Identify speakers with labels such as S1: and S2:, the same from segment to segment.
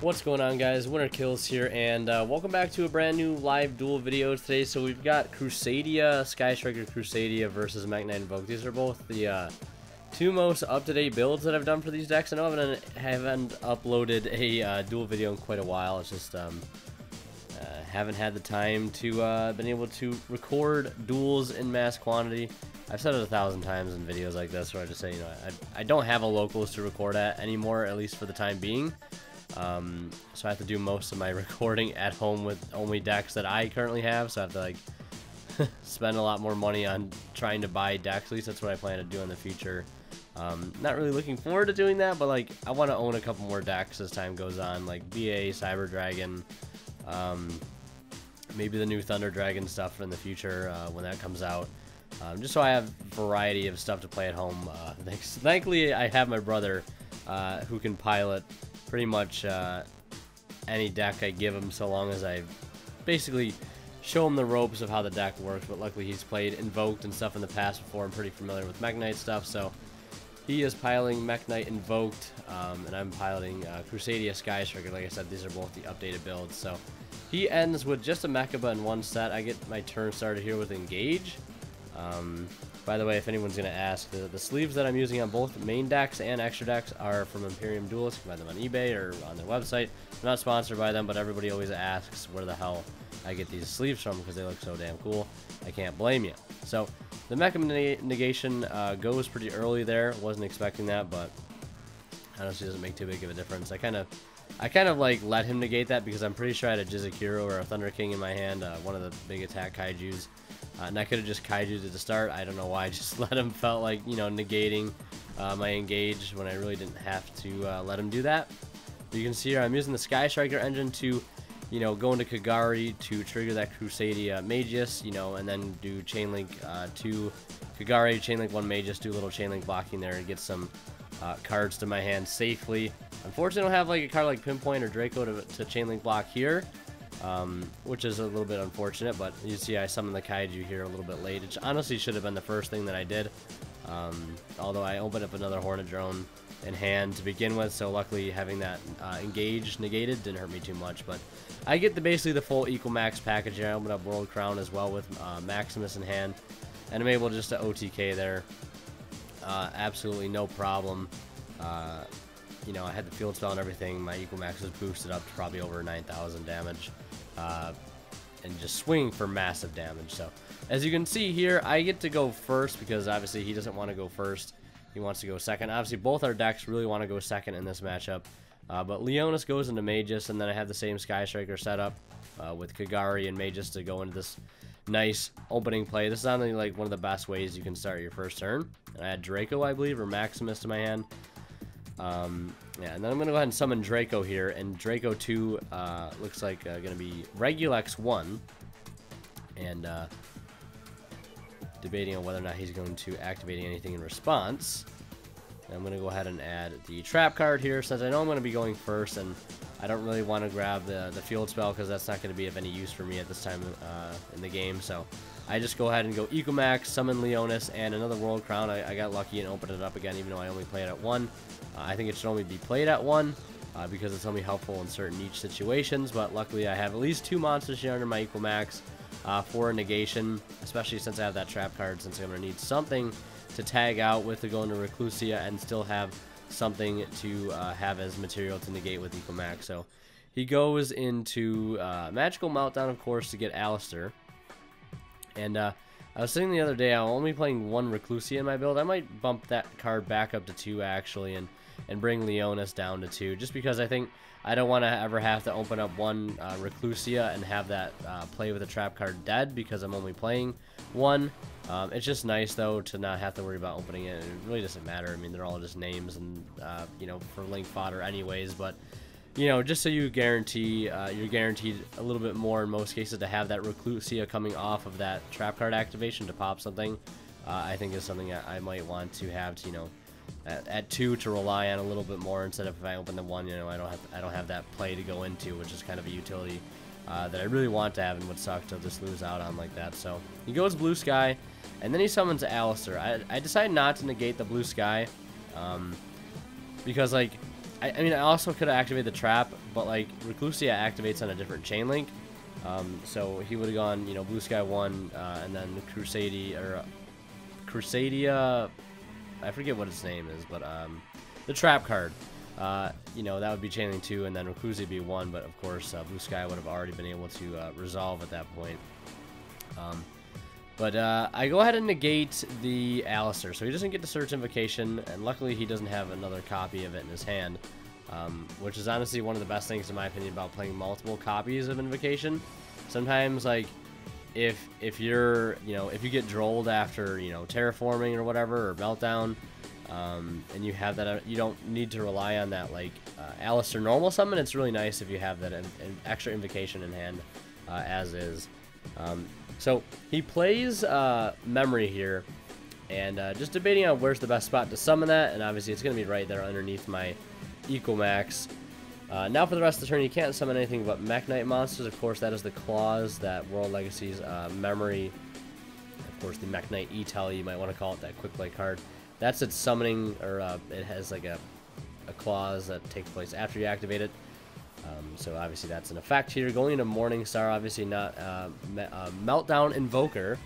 S1: What's going on, guys? Winter Kills here, and welcome back to a brand new live duel video today. So we've got Crusadia, Sky Striker Crusadia versus Mekk Invoke. These are both the two most up-to-date builds that I've done for these decks. I know I haven't uploaded a duel video in quite a while. It's just haven't had the time to been able to record duels in mass quantity. I've said it 1,000 times in videos like this where I just say, you know, I don't have a locals to record at anymore, at least for the time being. So I have to do most of my recording at home with only decks that I currently have, so I have to like spend a lot more money on trying to buy decks. At least that's what I plan to do in the future. Not really looking forward to doing that, but like I want to own a couple more decks as time goes on, like BA, Cyber Dragon, maybe the new Thunder Dragon stuff in the future when that comes out. Just so I have variety of stuff to play at home. Thankfully, I have my brother who can pilot pretty much any deck I give him, so long as I basically show him the ropes of how the deck works. But luckily he's played Invoked and stuff in the past before. I'm pretty familiar with Mekk Knight stuff, so he is piloting Mekk Knight Invoked, and I'm piloting Crusadia Sky Striker. Like I said, these are both the updated builds. So he ends with just a Mekaba in one set. I get my turn started here with Engage. By the way, if anyone's going to ask, the sleeves that I'm using on both main decks and extra decks are from Imperium Duelist. You can buy them on eBay or on their website. I'm not sponsored by them, but everybody always asks where the hell I get these sleeves from because they look so damn cool. I can't blame you. So the Mekka negation goes pretty early there. Wasn't expecting that, but honestly doesn't make too big of a difference. I kind of like let him negate that because I'm pretty sure I had a Jizakiro or a Thunder King in my hand, one of the big attack kaijus. And I could have just kaiju'd at the start. I don't know why I just let him, felt like, you know, negating my engage when I really didn't have to let him do that. But you can see here I'm using the Sky Striker engine to, you know, go into Kagari to trigger that Crusadia Magus, you know, and then do Chainlink 2 Kagari, Chainlink 1 Magus, do a little Chainlink blocking there and get some cards to my hand safely. Unfortunately, I don't have like a card like Pinpoint or Draco to Chainlink block here. Which is a little bit unfortunate, but you see I summoned the Kaiju here a little bit late. It honestly should have been the first thing that I did, although I opened up another Hornet Drone in hand to begin with, so luckily having that engage negated didn't hurt me too much. But I get basically the full Equal Max package here. I opened up World Crown as well with Maximus in hand, and I'm able just to OTK there. Absolutely no problem. You know, I had the field spell and everything. My Equal Max was boosted up to probably over 9,000 damage. And just swinging for massive damage. So as you can see here, I get to go first because obviously he doesn't want to go first. He wants to go second. Obviously both our decks really want to go second in this matchup. But Leonis goes into Magus, and then I have the same Sky Striker setup with Kagari and Magus to go into this nice opening play. This is only like one of the best ways you can start your first turn. And I had Draco, I believe, or Maximus to my hand. Yeah, and then I'm going to go ahead and summon Draco here, and Draco 2 looks like going to be Regulex 1, and debating on whether or not he's going to activate anything in response. And I'm going to go ahead and add the trap card here, since I know I'm going to be going first, and I don't really want to grab the field spell because that's not going to be of any use for me at this time in the game. So I just go ahead and go Equal Max, summon Leonis, and another World Crown. I got lucky and opened it up again, even though I only played at 1. I think it should only be played at 1 because it's only helpful in certain niche situations, but luckily I have at least 2 monsters here under my Equal Max for a negation, especially since I have that trap card, since I'm going to need something to tag out with to go into Reclusia and still have something to have as material to negate with Equal Max. So he goes into Magical Meltdown, of course, to get Alistair. And I was saying the other day, I'm only playing 1 Reclusia in my build. I might bump that card back up to 2, actually, and bring Leonis down to 2, just because I think I don't want to ever have to open up 1 Reclusia and have that play with a trap card dead, because I'm only playing 1. It's just nice, though, to not have to worry about opening it. It really doesn't matter. I mean, they're all just names and, you know, for link fodder anyways, but you know, just so you guarantee, you're guaranteed a little bit more in most cases to have that Reclusia coming off of that trap card activation to pop something. I think is something I might want to have to, you know, at 2 to rely on a little bit more, instead of if I open the 1, you know, I don't have that play to go into, which is kind of a utility that I really want to have and would suck to just lose out on like that. So he goes Blue Sky, and then he summons Alistair. I decided not to negate the Blue Sky because, like, I mean, I also could have activated the trap, but like Reclusia activates on a different chain link. So he would have gone, you know, Blue Sky 1, and then Crusadia, I forget what its name is, but the trap card. You know, that would be chain link 2, and then Reclusia would be 1, but of course Blue Sky would have already been able to resolve at that point. But I go ahead and negate the Alistair, so he doesn't get to search Invocation, and luckily he doesn't have another copy of it in his hand, which is honestly one of the best things in my opinion about playing multiple copies of Invocation. Sometimes, like, if you're, you know, if you get drolled after, you know, terraforming or whatever, or meltdown, and you have that, you don't need to rely on that, like, Alistair normal summon. It's really nice if you have that an extra Invocation in hand, as is. So he plays Memory here, and just debating on where's the best spot to summon that, and obviously it's going to be right there underneath my Equal-Max. Now for the rest of the turn, you can't summon anything but Mekk Knight monsters. Of course, that is the clause that World Legacy's Memory, of course the Mekk Knight E-Tel, you might want to call it, that quick play card. That's its summoning, or it has like a clause that takes place after you activate it. So obviously that's an effect here. Going into Morningstar, obviously not Meltdown Invoker.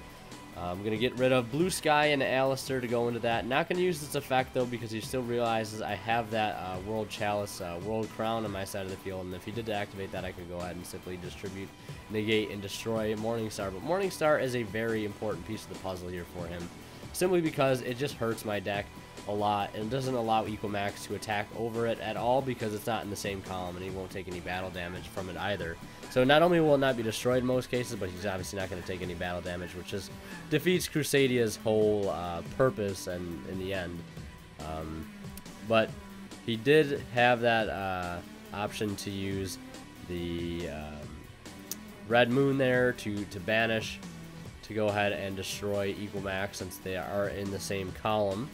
S1: I'm going to get rid of Blue Sky and Alistair to go into that. Not going to use this effect though, because he still realizes I have that World Chalice, World Crown on my side of the field, and if he did activate that, I could go ahead and simply distribute, negate, and destroy Morningstar. But Morningstar is a very important piece of the puzzle here for him, simply because it just hurts my deck a lot, and it doesn't allow Equal-Max to attack over it at all because it's not in the same column, and he won't take any battle damage from it either. So not only will it not be destroyed in most cases, but he's obviously not going to take any battle damage, which just defeats Crusadia's whole purpose and in the end. But he did have that option to use the Red Moon there to banish, to go ahead and destroy Equal-Max since they are in the same column.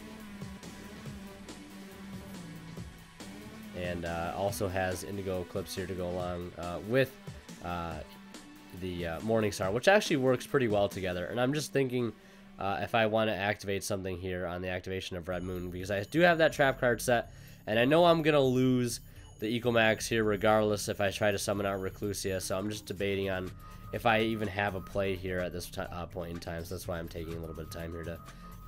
S1: And also has Indigo Eclipse here to go along with the Morningstar, which actually works pretty well together. And I'm just thinking if I want to activate something here on the activation of Red Moon, because I do have that trap card set, and I know I'm going to lose the Equal-Max here regardless if I try to summon out Reclusia, so I'm just debating on if I even have a play here at this point in time. So that's why I'm taking a little bit of time here to,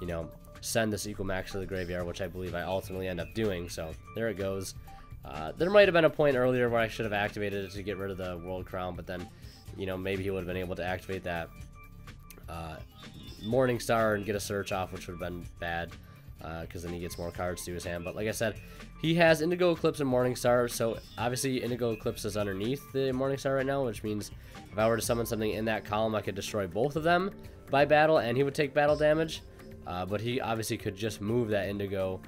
S1: you know, send this Equal-Max to the graveyard, which I believe I ultimately end up doing. So there it goes. There might have been a point earlier where I should have activated it to get rid of the World Crown, but then, you know, maybe he would have been able to activate that Morningstar and get a search off, which would have been bad, because then he gets more cards to his hand. But like I said, he has Indigo Eclipse and Morningstar, so obviously Indigo Eclipse is underneath the Morningstar right now, which means if I were to summon something in that column, I could destroy both of them by battle, and he would take battle damage. But he obviously could just move that Indigo,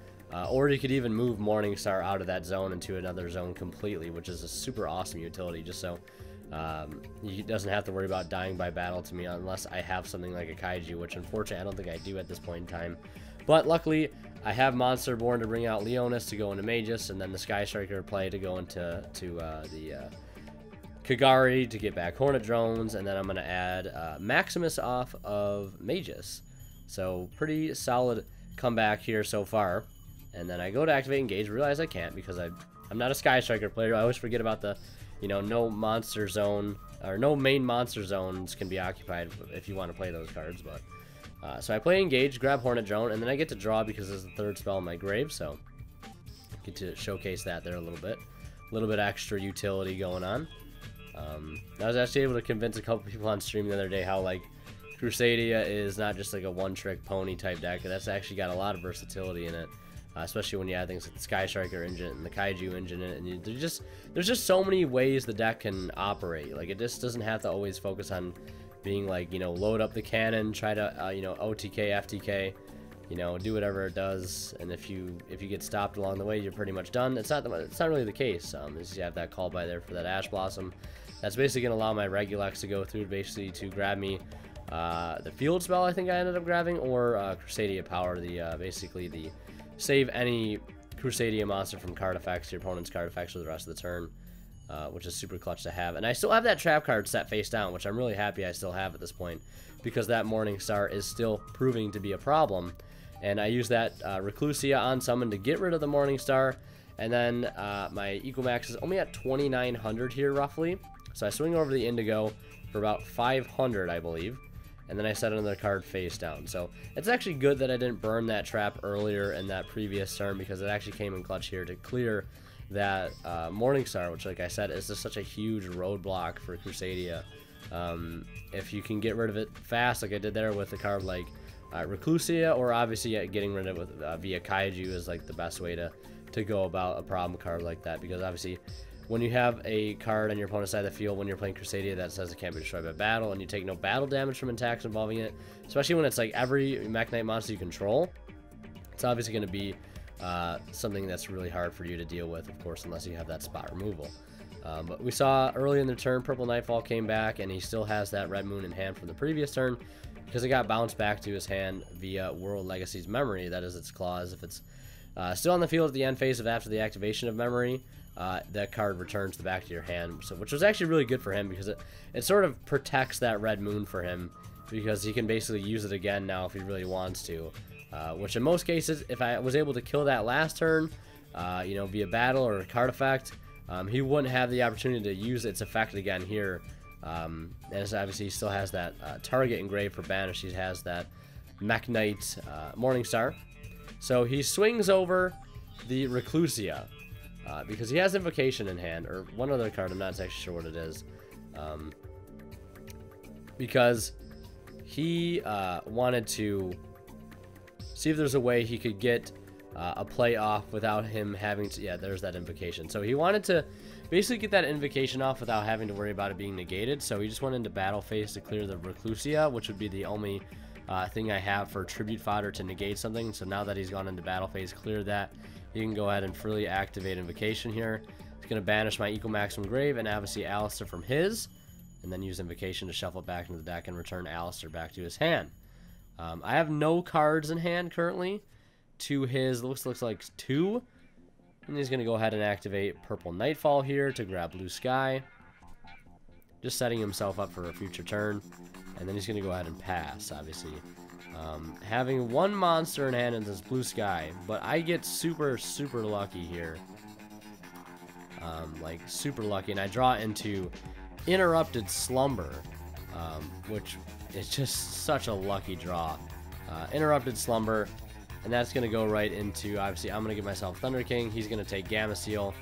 S1: or he could even move Morningstar out of that zone into another zone completely, which is a super awesome utility, just so he doesn't have to worry about dying by battle to me unless I have something like a Kaiju, which unfortunately I don't think I do at this point in time. But luckily, I have Monster Born to bring out Leonis to go into Magus, and then the Sky Striker play to go into the Kagari to get back Hornet Drones, and then I'm going to add Maximus off of Magus. So pretty solid comeback here so far. And then I go to activate Engage, realize I can't because I'm not a Sky Striker player. I always forget about the, you know, no monster zone, or no main monster zones can be occupied if you want to play those cards. But so I play Engage, grab Hornet Drone, and then I get to draw because it's the third spell in my grave. So get to showcase that there a little bit extra utility going on. I was actually able to convince a couple people on stream the other day how, like, Crusadia is not just like a one-trick pony type deck. That's actually got a lot of versatility in it. Especially when you add things like the Sky Striker engine and the Kaiju engine in it, and there's just so many ways the deck can operate. Like, it just doesn't have to always focus on being like, you know, load up the cannon, try to you know, OTK, FTK, you know, do whatever it does, and if you get stopped along the way, you're pretty much done. It's not really the case. You have that call by there for that Ash Blossom. That's basically gonna allow my Regulex to go through basically to grab me the field spell. I think I ended up grabbing, or Crusadia Power, the basically the save any Crusadia monster from card effects, your opponent's card effects, for the rest of the turn, which is super clutch to have. And I still have that trap card set face down, which I'm really happy I still have at this point, because that Morningstar is still proving to be a problem. And I use that Reclusia on summon to get rid of the Morningstar, And then my Ecomax is only at 2,900 here, roughly. So I swing over the Indigo for about 500, I believe. And then I set another card face down. So it's actually good that I didn't burn that trap earlier in that previous turn, because it actually came in clutch here to clear that Morningstar, which, like I said, is just such a huge roadblock for Crusadia. If you can get rid of it fast, like I did there with a card like Reclusia, or obviously getting rid of it with, via Kaiju is like the best way to go about a problem card like that, because obviously when you have a card on your opponent's side of the field when you're playing Crusadia that says it can't be destroyed by battle, and you take no battle damage from attacks involving it, especially when it's like every Mekk Knight monster you control, it's obviously going to be something that's really hard for you to deal with, of course, unless you have that spot removal. But we saw early in the turn, Purple Nightfall came back, and he still has that Red Moon in hand from the previous turn, because it got bounced back to his hand via World Legacy's memory. That is its clause. If it's still on the field at the end phase of after the activation of memory, that card returns to the back to your hand, so which was actually really good for him, because it sort of protects that Red Moon for him, because he can basically use it again now if he really wants to. Which in most cases, if I was able to kill that last turn, you know, via battle or a card effect, he wouldn't have the opportunity to use its effect again here. And obviously he still has that target engraved for banish. He has that Mekk Knight Morningstar. So he swings over the Reclusia, because he has Invocation in hand, or one other card, I'm not exactly sure what it is. Because he wanted to see if there's a way he could get a play off without him having to... Yeah, there's that Invocation. So he wanted to basically get that Invocation off without having to worry about it being negated. So he just went into battle phase to clear the Reclusia, which would be the only thing I have for tribute fodder to negate something. So now that he's gone into battle phase, clear that, you can go ahead and freely activate Invocation here. It's going to banish my Ecomax from grave and obviously Alistair from his, and then use Invocation to shuffle it back into the deck and return Alistair back to his hand. I have no cards in hand currently to his, looks like 2. And he's going to go ahead and activate Purple Nightfall here to grab Blue Sky. Just setting himself up for a future turn. And then he's going to go ahead and pass, obviously. Having one monster in hand is this Blue Sky. But I get super, super lucky here. Like, super lucky. And I draw into Interrupted Slumber. Which is just such a lucky draw. Interrupted Slumber. And that's going to go right into, obviously, I'm going to give myself Thunder King. He's going to take Gamma Seal.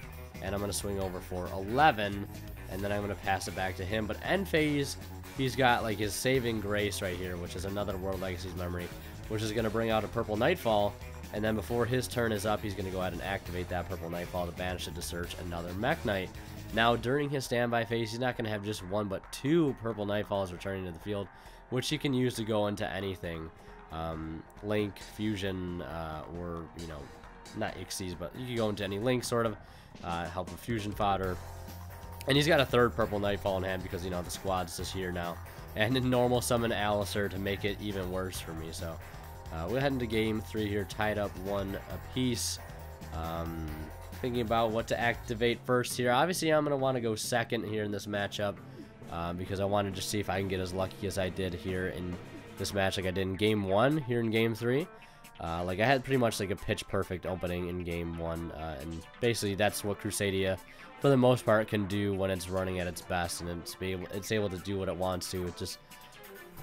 S1: And I'm going to swing over for 11. And then I'm going to pass it back to him. But end phase, he's got like his Saving Grace right here, which is another World Legacy's memory, which is going to bring out a Purple Nightfall. And then before his turn is up, he's going to go ahead and activate that Purple Nightfall to banish it to search another Mekk Knight. Now, during his standby phase, he's not going to have just 1 but 2 Purple Nightfalls returning to the field, which he can use to go into anything. Link, Fusion, or, you know, not Ixies, but you can go into any Link, sort of, help with Fusion fodder. And he's got a 3rd Purple Nightfall in hand because, you know, the squad's just here now. And then normal summon Alistair to make it even worse for me. So, we'll head into game 3 here, tied up 1 apiece. Thinking about what to activate first here. Obviously, I'm going to want to go second here in this matchup. Because I wanted to see if I can get as lucky as I did here in this match, like I did in game 1 here in game 3. Like I had pretty much like a pitch perfect opening in game 1, and basically that's what Crusadia for the most part can do when it's running at its best, and it's able to do what it wants to. It just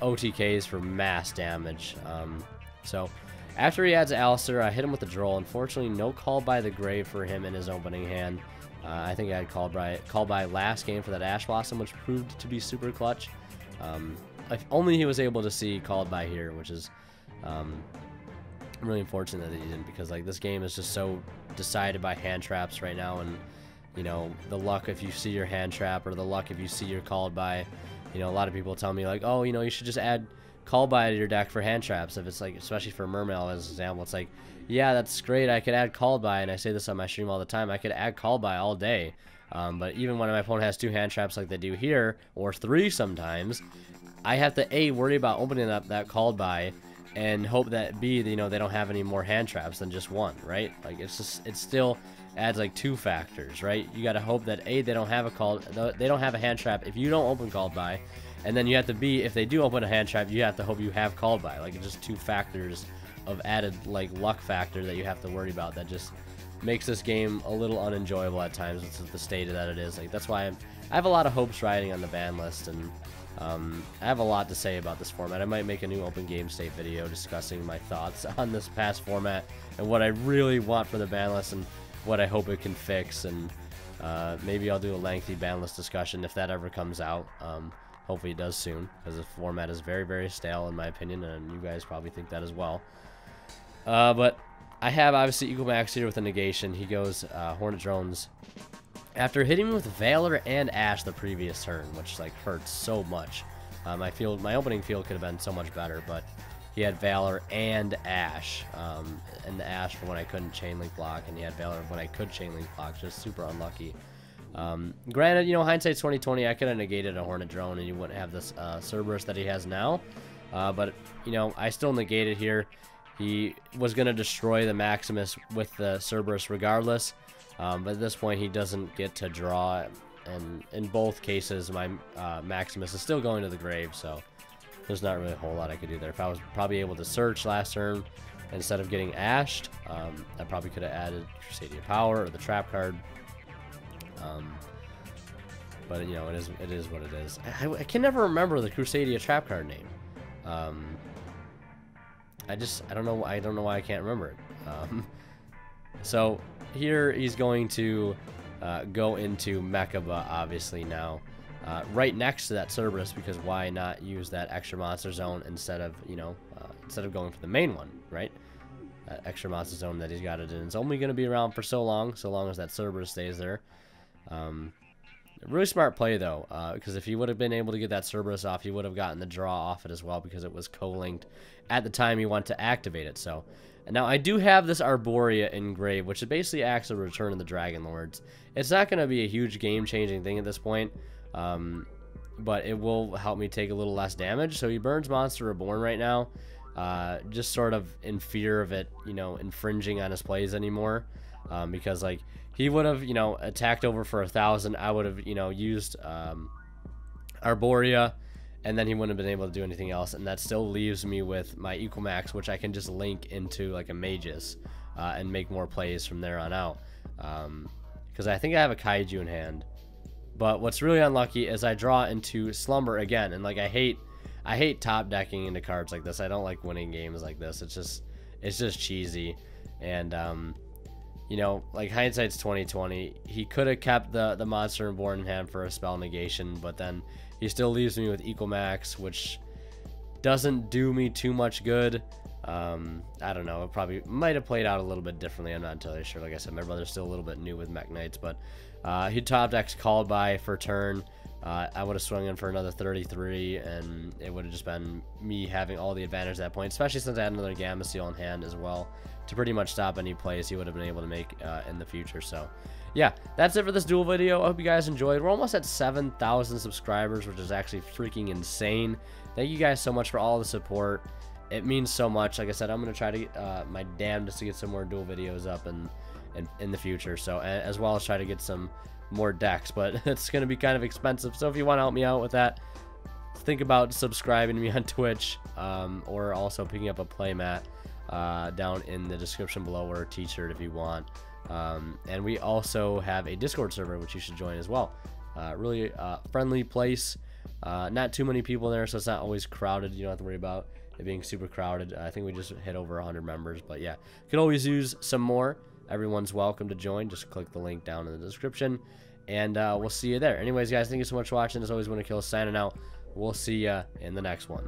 S1: OTKs for mass damage. So after he adds Alistair, I hit him with the Droll. Unfortunately, no Call by the Grave for him in his opening hand. I think I had Call by last game for that Ash Blossom, which proved to be super clutch. If only he was able to see Called by here, which is really unfortunate that he didn't, because like this game is just so decided by hand traps right now, and you know, the luck if you see your hand trap, or the luck if you see your Called by. You know, a lot of people tell me like, oh, you know, you should just add Called by to your deck for hand traps. If it's like, especially for Mermail as an example, it's like, yeah, that's great, I could add Called by, and I say this on my stream all the time, I could add Called by all day. But even when my opponent has 2 hand traps like they do here, or 3 sometimes, I have to A, worry about opening up that Called by, and hope that B, you know, they don't have any more hand traps than just 1, right? Like it's just, it still adds like 2 factors, right? You got to hope that A, they don't have a hand trap if you don't open Called by, and then you have to B, if they do open a hand trap, you have to hope you have Called by. Like it's just 2 factors of added like luck factor that you have to worry about, that just makes this game a little unenjoyable at times. It's the state that it is. Like, that's why I have a lot of hopes riding on the ban list, and I have a lot to say about this format. I might make a new open game state video discussing my thoughts on this past format and what I really want for the ban list and what I hope it can fix, and maybe I'll do a lengthy ban list discussion if that ever comes out. Hopefully it does soon, because the format is very, very stale in my opinion, and you guys probably think that as well. But I have obviously Equal-Max here with a negation. He goes Hornet Drones after hitting me with Valor and Ash the previous turn, which like hurts so much. My opening field could have been so much better, but he had Valor and Ash, and the Ash for when I couldn't chain link block, and he had Valor when I could chain link block. Just super unlucky. Granted, you know, hindsight's 2020. I could have negated a Hornet Drone, and you wouldn't have this Cerberus that he has now. But you know, I still negated here. He was going to destroy the Maximus with the Cerberus regardless. But at this point, he doesn't get to draw, and in both cases, my Maximus is still going to the grave, so there's not really a whole lot I could do there. If I was probably able to search last turn instead of getting ashed, I probably could have added Crusadia Power or the trap card. But you know, it is what it is. I can never remember the Crusadia trap card name. I don't know why I can't remember it. So here he's going to go into Mekk obviously now, right next to that Cerberus, because why not use that extra monster zone instead of, you know, instead of going for the main one, right? That extra monster zone that he's got it in. It's only going to be around for so long as that Cerberus stays there. Really smart play though, because if he would have been able to get that Cerberus off, he would have gotten the draw off it as well, because it was co-linked at the time he wanted to activate it. So, and now I do have this Arborea in grave, which basically acts as a return of the Dragon Lords. It's not going to be a huge game-changing thing at this point, but it will help me take a little less damage. So he burns Monster Reborn right now, just sort of in fear of it, you know, infringing on his plays anymore, because like he would have, you know, attacked over for 1,000. I would have, you know, used Arborea, and then he wouldn't have been able to do anything else, and that still leaves me with my Equal-Max, which I can just link into like a Magus and make more plays from there on out, because I think I have a Kaiju in hand. But what's really unlucky is I draw into Slumber again, and like I hate top decking into cards like this. I don't like winning games like this. It's just cheesy, and you know, like hindsight's 2020. He could have kept the Monster Reborn in hand for a spell negation, but then he still leaves me with Equal-Max, which doesn't do me too much good. I don't know. It probably might have played out a little bit differently. I'm not entirely sure. Like I said, my brother's still a little bit new with Mekk Knights, but he top decks Called By for turn. I would have swung in for another 33, and it would have just been me having all the advantage at that point, especially since I had another Gamma Seal in hand as well to pretty much stop any plays he would have been able to make in the future. So yeah, that's it for this duel video. I hope you guys enjoyed. We're almost at 7,000 subscribers, which is actually freaking insane. Thank you guys so much for all the support. It means so much. Like I said, I'm going to try to get my damnedest to get some more duel videos up in the future, so as well as try to get some more decks, but it's going to be kind of expensive. So if you want to help me out with that, think about subscribing to me on Twitch, or also picking up a playmat down in the description below, or a t-shirt if you want. And we also have a Discord server, which you should join as well. Really friendly place, not too many people there, so it's not always crowded. You don't have to worry about it being super crowded. I think we just hit over 100 members, but yeah, could always use some more. Everyone's welcome to join. Just click the link down in the description, and we'll see you there. Anyways, guys, thank you so much for watching. As always, Winner Kill signing out. We'll see you in the next one.